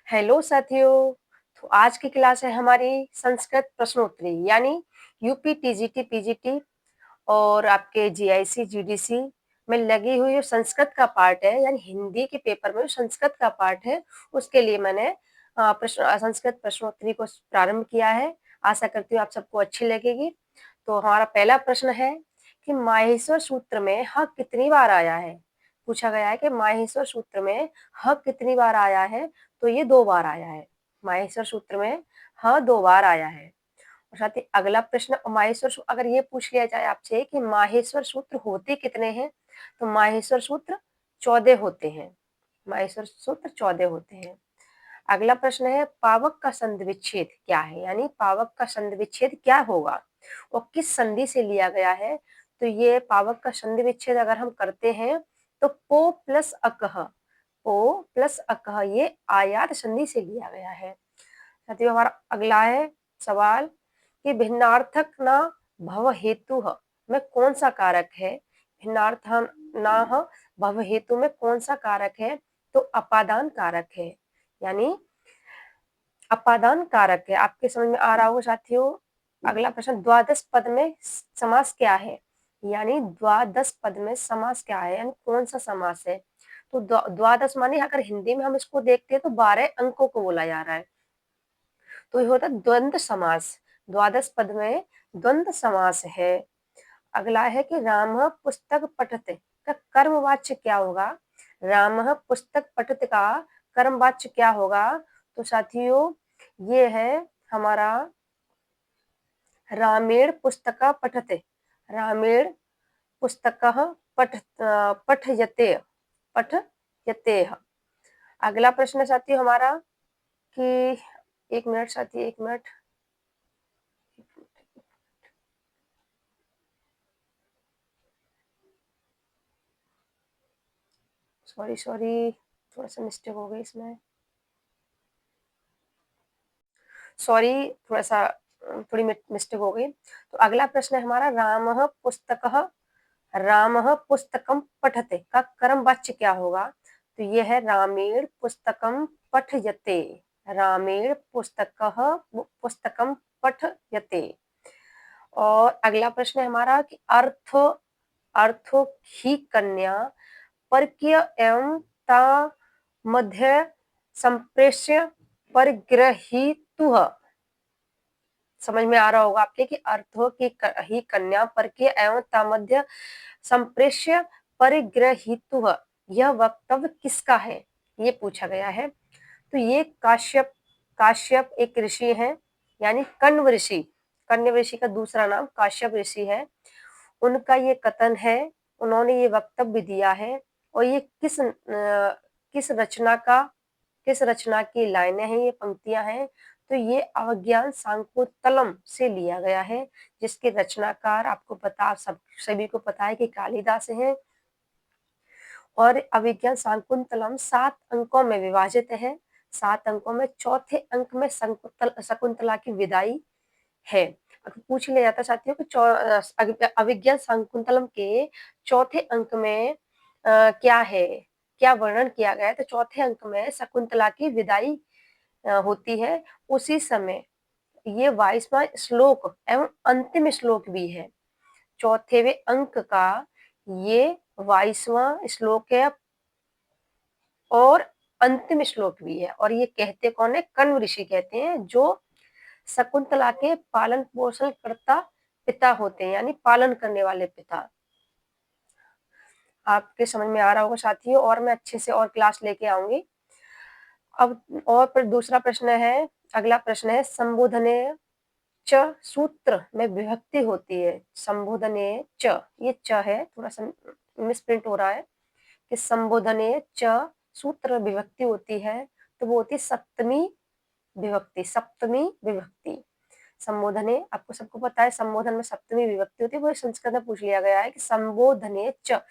Hello साथियों। तो आज की क्लास है हमारी संस्कृत प्रश्नोत्तरी यानी यूपी टीजीटी पीजीटी और आपके जीआईसी जीडीसी में लगी हुई जो संस्कृत का पार्ट है यानी हिंदी के पेपर में जो संस्कृत का पार्ट है उसके लिए मैंने संस्कृत प्रश्नोत्तरी को प्रारंभ किया है। आशा करती हूँ आप सबको अच्छी लगेगी। तो हमारा पहला प्रश्न है कि माहेश्वर सूत्र में ह कितनी बार आया है। पूछा गया है कि माहेश्वर सूत्र में ह कितनी बार आया है। तो ये 2 बार आया है। माहेश्वर सूत्र में ह 2 बार आया है। और साथ ही अगला प्रश्न अगर ये पूछ लिया जाए आपसे कि माहेश्वर सूत्र होते कितने हैं, तो माहेश्वर सूत्र 14 होते हैं। माहेश्वर सूत्र 14 होते हैं। अगला प्रश्न है पावक का संधि विच्छेद क्या है, यानी पावक का संधि विच्छेद क्या होगा और किस संधि से लिया गया है। तो ये पावक का संधि विच्छेद अगर हम करते हैं तो पो प्लस अकह, पो प्लस अकह ये आयात संधि से लिया गया है। साथियों हमारा अगला है सवाल कि भिन्नार्थक न भव हेतु में कौन सा कारक है। भिन्नार्थ न भव हेतु में कौन सा कारक है, तो अपादान कारक है, यानी अपादान कारक है। आपके समझ में आ रहा होगा साथियों। अगला प्रश्न द्वादश पद में समास क्या है, यानी द्वादश पद में समास क्या है, यानी कौन सा समास है। तो द्वादश माने अगर हिंदी में हम इसको देखते हैं तो 12 अंकों को बोला जा रहा है। तो ये होता है द्वंद्व समास। द्वादश पद में द्वंद्व समास है। अगला है कि राम पुस्तक पठते का कर्मवाच्य क्या होगा। राम पुस्तक पठते का कर्मवाच्य क्या होगा। तो साथियों ये है हमारा रामेण पुस्तक पठते, रामेण पुस्तक पठयते, पठयते। अगला प्रश्न साथियों हमारा कि एक मिनट साथी, एक मिनट। सॉरी सॉरी, थोड़ा सा मिस्टेक हो गई इसमें, सॉरी, थोड़ा सा थोड़ी मिस्टेक हो गई। तो अगला प्रश्न है हमारा रामः पुस्तकम पठते का कर्म वाच्य क्या होगा। तो ये है रामेण पुस्तकम पठयते, रामेण पुस्तकम पठयते। और अगला प्रश्न है हमारा कि अर्थो ही कन्या परकीय एवं ता मध्य संप्रेष्य परिग्रहीतुः। समझ में आ रहा होगा आपके कि अर्थों की ही कन्या परकीय एवं तामध्य संप्रेष्य परिग्रहीतुः यह वक्तव्य किसका है, ये पूछा गया है। तो ये काश्यप, काश्यप एक ऋषि है, यानी कण्व ऋषि, कण्व ऋषि का दूसरा नाम काश्यप ऋषि है। उनका ये कथन है, उन्होंने ये वक्तव्य दिया है। और ये किस रचना की लाइनें हैं, ये पंक्तियां हैं। तो ये अवज्ञान शाकुंतलम से लिया गया है, जिसके रचनाकार आपको पता, सभी को पता है कि कालिदास हैं। और अभिज्ञान शाकुंतलम 7 अंकों में विभाजित है। 7 अंकों में चौथे अंक में शकुंतला की विदाई है। अगर पूछ लिया जाता साथियों कि अभिज्ञान शाकुंतलम के चौथे अंक में क्या है, क्या वर्णन किया गया है। तो चौथे अंक में शकुंतला की विदाई होती है। उसी समय ये 22वां श्लोक एवं अंतिम श्लोक भी है। चौथेवे अंक का ये 22वां श्लोक है और अंतिम श्लोक भी है। और ये कहते कौन है, कण्व ऋषि कहते हैं, जो शकुंतला के पालन पोषण करता पिता होते हैं, यानी पालन करने वाले पिता। आपके समझ में आ रहा होगा साथियों, और मैं अच्छे से और क्लास लेके आऊंगी। अब और फिर दूसरा प्रश्न है, अगला प्रश्न है संबोधने च सूत्र में विभक्ति होती है। संबोधने च, ये च है, थोड़ा सा मिसप्रिंट हो रहा है कि संबोधने च सूत्र विभक्ति होती है। तो वो होती है सप्तमी विभक्ति, सप्तमी विभक्ति। संबोधने आपको सबको पता है, संबोधन में सप्तमी विभक्ति होती है। वो संस्कृत में पूछ लिया गया है कि संबोधने च